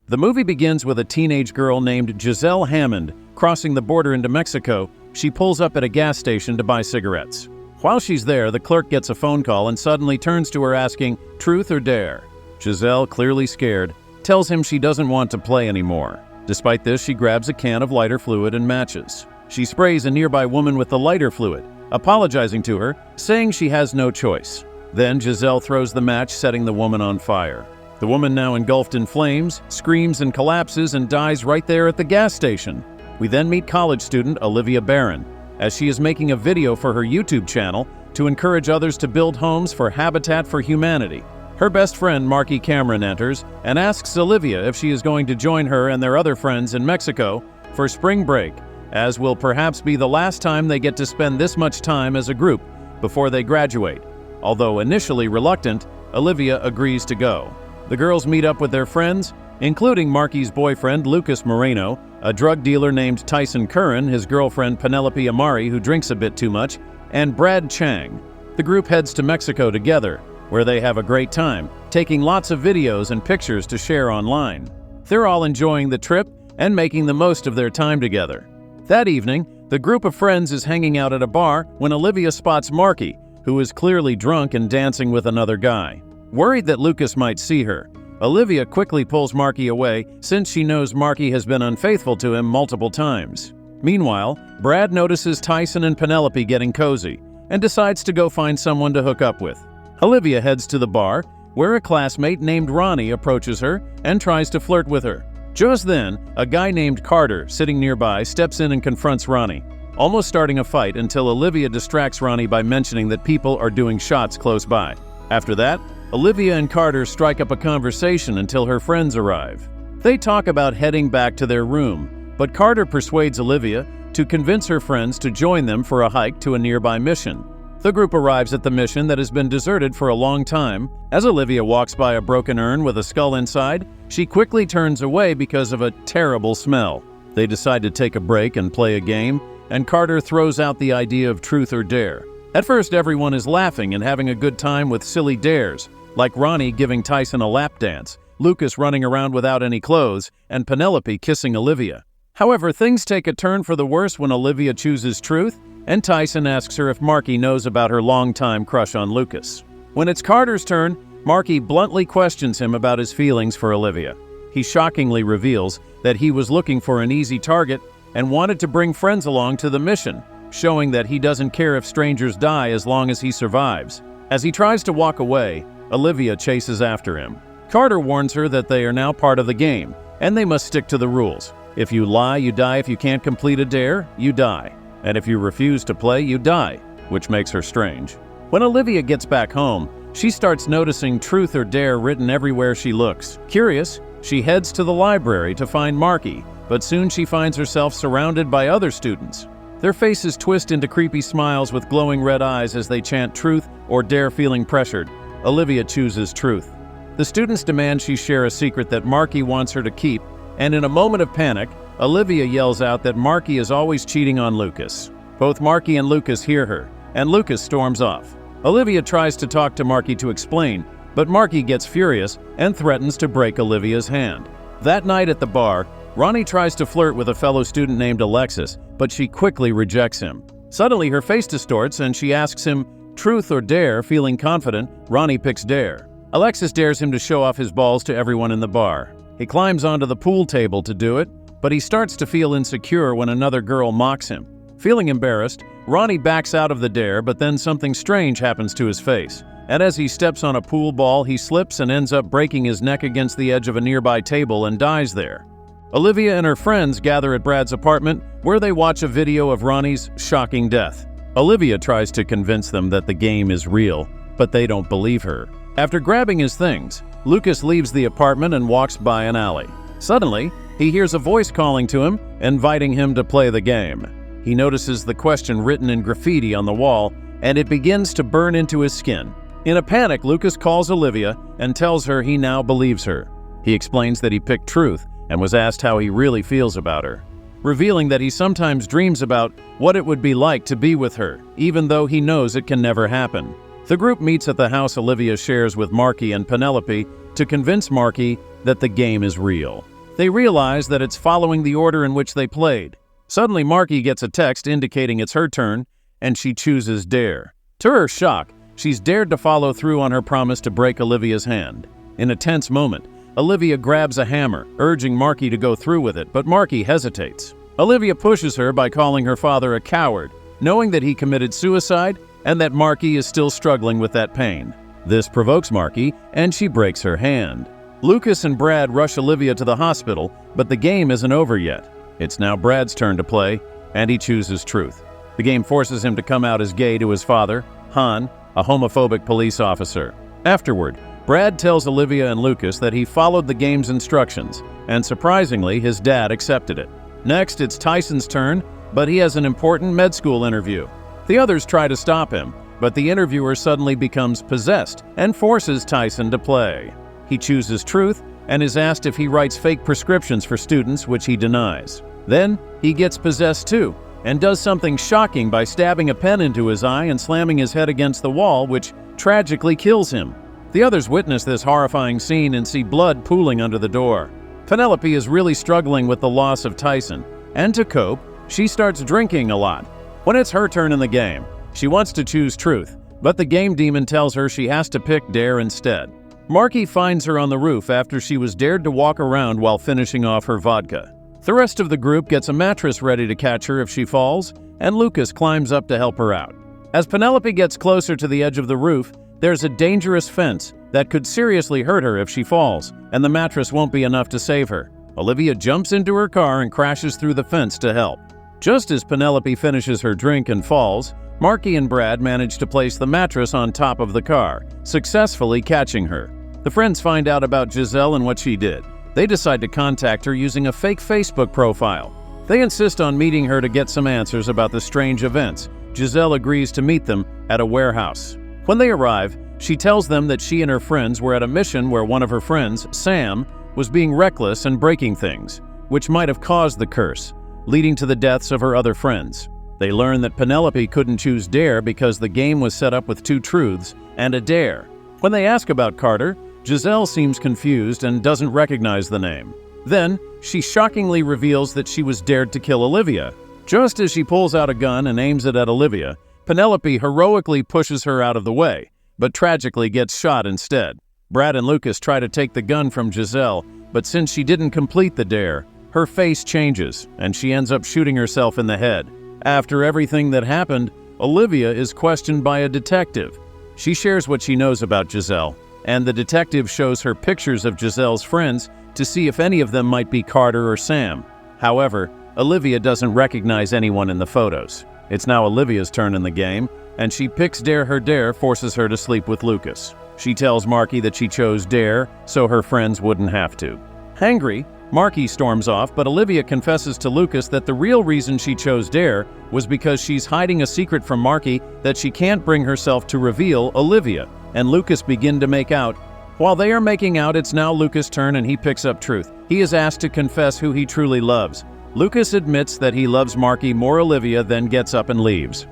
The movie begins with a teenage girl named Giselle Hammond crossing the border into Mexico. She pulls up at a gas station to buy cigarettes. While she's there, the clerk gets a phone call and suddenly turns to her asking, "Truth or dare?" Giselle, clearly scared, tells him she doesn't want to play anymore. Despite this, she grabs a can of lighter fluid and matches. She sprays a nearby woman with the lighter fluid, apologizing to her, saying she has no choice. Then Giselle throws the match, setting the woman on fire. The woman, now engulfed in flames, screams and collapses and dies right there at the gas station. We then meet college student Olivia Barron, as she is making a video for her YouTube channel to encourage others to build homes for Habitat for Humanity. Her best friend, Marky Cameron, enters and asks Olivia if she is going to join her and their other friends in Mexico for spring break, as will perhaps be the last time they get to spend this much time as a group before they graduate. Although initially reluctant, Olivia agrees to go. The girls meet up with their friends, including Marky's boyfriend, Lucas Moreno, a drug dealer named Tyson Curran, his girlfriend Penelope Amari, who drinks a bit too much, and Brad Chang. The group heads to Mexico together, where they have a great time, taking lots of videos and pictures to share online. They're all enjoying the trip and making the most of their time together. That evening, the group of friends is hanging out at a bar when Olivia spots Marky, who is clearly drunk and dancing with another guy. Worried that Lucas might see her, Olivia quickly pulls Marky away since she knows Marky has been unfaithful to him multiple times. Meanwhile, Brad notices Tyson and Penelope getting cozy and decides to go find someone to hook up with. Olivia heads to the bar, where a classmate named Ronnie approaches her and tries to flirt with her. Just then, a guy named Carter, sitting nearby, steps in and confronts Ronnie, almost starting a fight until Olivia distracts Ronnie by mentioning that people are doing shots close by. After that, Olivia and Carter strike up a conversation until her friends arrive. They talk about heading back to their room, but Carter persuades Olivia to convince her friends to join them for a hike to a nearby mission. The group arrives at the mission that has been deserted for a long time. As Olivia walks by a broken urn with a skull inside, she quickly turns away because of a terrible smell. They decide to take a break and play a game, and Carter throws out the idea of truth or dare. At first, everyone is laughing and having a good time with silly dares, like Ronnie giving Tyson a lap dance, Lucas running around without any clothes, and Penelope kissing Olivia. However, things take a turn for the worse when Olivia chooses truth, and Tyson asks her if Marky knows about her longtime crush on Lucas. When it's Carter's turn, Marky bluntly questions him about his feelings for Olivia. He shockingly reveals that he was looking for an easy target and wanted to bring friends along to the mission, showing that he doesn't care if strangers die as long as he survives. As he tries to walk away, Olivia chases after him. Carter warns her that they are now part of the game, and they must stick to the rules. If you lie, you die. If you can't complete a dare, you die. And if you refuse to play, you die, which makes her strange. When Olivia gets back home, she starts noticing truth or dare written everywhere she looks. Curious, she heads to the library to find Marky, but soon she finds herself surrounded by other students. Their faces twist into creepy smiles with glowing red eyes as they chant truth or dare, feeling pressured. Olivia chooses truth. The students demand she share a secret that Marky wants her to keep, and in a moment of panic, Olivia yells out that Marky is always cheating on Lucas. Both Marky and Lucas hear her, and Lucas storms off. Olivia tries to talk to Marky to explain, but Marky gets furious and threatens to break Olivia's hand. That night at the bar, Ronnie tries to flirt with a fellow student named Alexis, but she quickly rejects him. Suddenly, her face distorts and she asks him, truth or dare. Feeling confident, Ronnie picks dare. Alexis dares him to show off his balls to everyone in the bar. He climbs onto the pool table to do it, but he starts to feel insecure when another girl mocks him. Feeling embarrassed, Ronnie backs out of the dare, but then something strange happens to his face. And as he steps on a pool ball, he slips and ends up breaking his neck against the edge of a nearby table and dies there. Olivia and her friends gather at Brad's apartment, where they watch a video of Ronnie's shocking death. Olivia tries to convince them that the game is real, but they don't believe her. After grabbing his things, Lucas leaves the apartment and walks by an alley. Suddenly, he hears a voice calling to him, inviting him to play the game. He notices the question written in graffiti on the wall, and it begins to burn into his skin. In a panic, Lucas calls Olivia and tells her he now believes her. He explains that he picked truth and was asked how he really feels about her, revealing that he sometimes dreams about what it would be like to be with her, even though he knows it can never happen. The group meets at the house Olivia shares with Marky and Penelope to convince Marky that the game is real. They realize that it's following the order in which they played. Suddenly, Marky gets a text indicating it's her turn, and she chooses Dare. To her shock, she's dared to follow through on her promise to break Olivia's hand. In a tense moment, Olivia grabs a hammer, urging Marky to go through with it, but Marky hesitates. Olivia pushes her by calling her father a coward, knowing that he committed suicide and that Marky is still struggling with that pain. This provokes Marky, and she breaks her hand. Lucas and Brad rush Olivia to the hospital, but the game isn't over yet. It's now Brad's turn to play, and he chooses truth. The game forces him to come out as gay to his father, Han, a homophobic police officer. Afterward, Brad tells Olivia and Lucas that he followed the game's instructions, and surprisingly, his dad accepted it. Next, it's Tyson's turn, but he has an important med school interview. The others try to stop him, but the interviewer suddenly becomes possessed and forces Tyson to play. He chooses truth and is asked if he writes fake prescriptions for students, which he denies. Then, he gets possessed too, and does something shocking by stabbing a pen into his eye and slamming his head against the wall, which tragically kills him. The others witness this horrifying scene and see blood pooling under the door. Penelope is really struggling with the loss of Tyson, and to cope, she starts drinking a lot. When it's her turn in the game, she wants to choose truth, but the game demon tells her she has to pick Dare instead. Marky finds her on the roof after she was dared to walk around while finishing off her vodka. The rest of the group gets a mattress ready to catch her if she falls, and Lucas climbs up to help her out. As Penelope gets closer to the edge of the roof, there's a dangerous fence that could seriously hurt her if she falls, and the mattress won't be enough to save her. Olivia jumps into her car and crashes through the fence to help. Just as Penelope finishes her drink and falls, Marky and Brad manage to place the mattress on top of the car, successfully catching her. The friends find out about Giselle and what she did. They decide to contact her using a fake Facebook profile. They insist on meeting her to get some answers about the strange events. Giselle agrees to meet them at a warehouse. When they arrive, she tells them that she and her friends were at a mission where one of her friends, Sam, was being reckless and breaking things, which might have caused the curse, leading to the deaths of her other friends. They learn that Penelope couldn't choose Dare because the game was set up with 2 truths and a dare. When they ask about Carter, Giselle seems confused and doesn't recognize the name. Then, she shockingly reveals that she was dared to kill Olivia. Just as she pulls out a gun and aims it at Olivia, Penelope heroically pushes her out of the way, but tragically gets shot instead. Brad and Lucas try to take the gun from Giselle, but since she didn't complete the dare, her face changes, and she ends up shooting herself in the head. After everything that happened, Olivia is questioned by a detective. She shares what she knows about Giselle, and the detective shows her pictures of Giselle's friends to see if any of them might be Carter or Sam. However, Olivia doesn't recognize anyone in the photos. It's now Olivia's turn in the game, and she picks Dare. Her dare forces her to sleep with Lucas. She tells Marky that she chose Dare so her friends wouldn't have to. Angry, Marky storms off, but Olivia confesses to Lucas that the real reason she chose Dare was because she's hiding a secret from Marky that she can't bring herself to reveal. Olivia and Lucas begin to make out. While they are making out, it's now Lucas' turn and he picks up truth. He is asked to confess who he truly loves. Lucas admits that he loves Marky more Olivia, then gets up and leaves.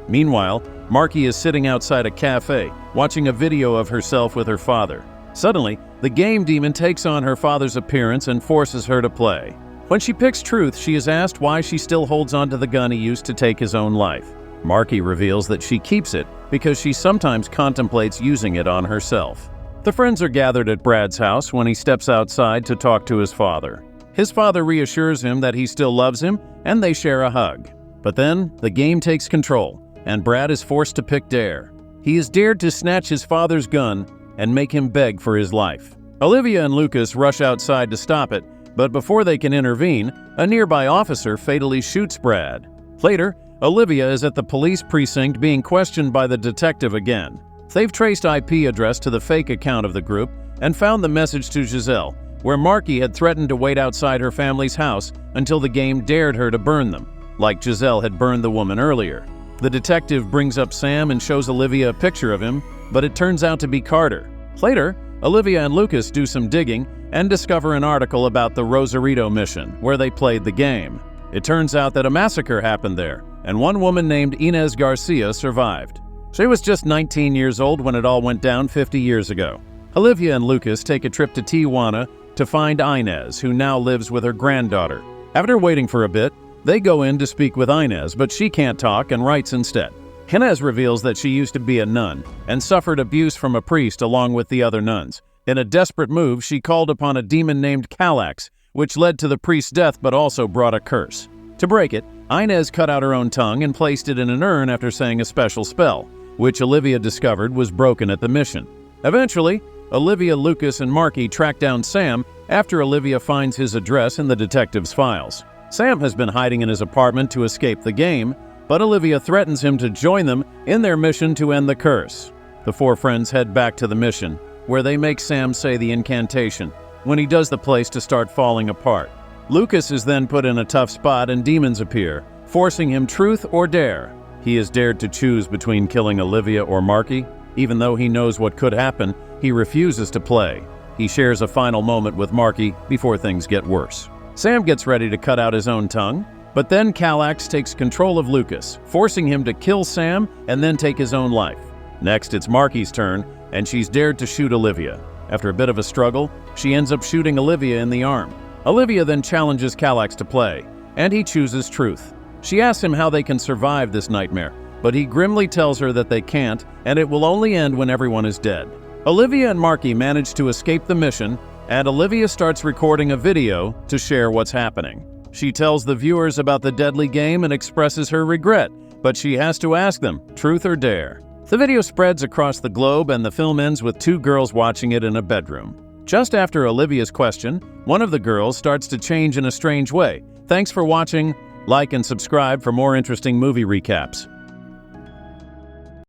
Meanwhile, Marky is sitting outside a cafe, watching a video of herself with her father. Suddenly, the game demon takes on her father's appearance and forces her to play. When she picks truth, she is asked why she still holds onto the gun he used to take his own life. Marky reveals that she keeps it because she sometimes contemplates using it on herself. The friends are gathered at Brad's house when he steps outside to talk to his father. His father reassures him that he still loves him, and they share a hug. But then, the game takes control, and Brad is forced to pick Dare. He is dared to snatch his father's gun and make him beg for his life. Olivia and Lucas rush outside to stop it, but before they can intervene, a nearby officer fatally shoots Brad. Later, Olivia is at the police precinct being questioned by the detective again. They've traced IP address to the fake account of the group and found the message to Giselle, where Marky had threatened to wait outside her family's house until the game dared her to burn them, like Giselle had burned the woman earlier. The detective brings up Sam and shows Olivia a picture of him, but it turns out to be Carter. Later, Olivia and Lucas do some digging and discover an article about the Rosarito mission, where they played the game. It turns out that a massacre happened there, and one woman named Inez Garcia survived. She was just 19 years old when it all went down 50 years ago. Olivia and Lucas take a trip to Tijuana, to find Inez, who now lives with her granddaughter. After waiting for a bit, they go in to speak with Inez, but she can't talk and writes instead. Inez reveals that she used to be a nun and suffered abuse from a priest along with the other nuns. In a desperate move, she called upon a demon named Calax, which led to the priest's death but also brought a curse. To break it, Inez cut out her own tongue and placed it in an urn after saying a special spell, which Olivia discovered was broken at the mission. Eventually, Olivia, Lucas, and Marky track down Sam after Olivia finds his address in the detective's files. Sam has been hiding in his apartment to escape the game, but Olivia threatens him to join them in their mission to end the curse. The four friends head back to the mission, where they make Sam say the incantation. When he does, the place to start falling apart. Lucas is then put in a tough spot and demons appear, forcing him truth or dare. He is dared to choose between killing Olivia or Marky. Even though he knows what could happen, he refuses to play. He shares a final moment with Marky before things get worse. Sam gets ready to cut out his own tongue, but then Calax takes control of Lucas, forcing him to kill Sam and then take his own life. Next, it's Marky's turn, and she's dared to shoot Olivia. After a bit of a struggle, she ends up shooting Olivia in the arm. Olivia then challenges Calax to play, and he chooses truth. She asks him how they can survive this nightmare, but he grimly tells her that they can't, and it will only end when everyone is dead. Olivia and Marky manage to escape the mission, and Olivia starts recording a video to share what's happening. She tells the viewers about the deadly game and expresses her regret, but she has to ask them, truth or dare. The video spreads across the globe, and the film ends with two girls watching it in a bedroom. Just after Olivia's question, one of the girls starts to change in a strange way. Thanks for watching. Like and subscribe for more interesting movie recaps.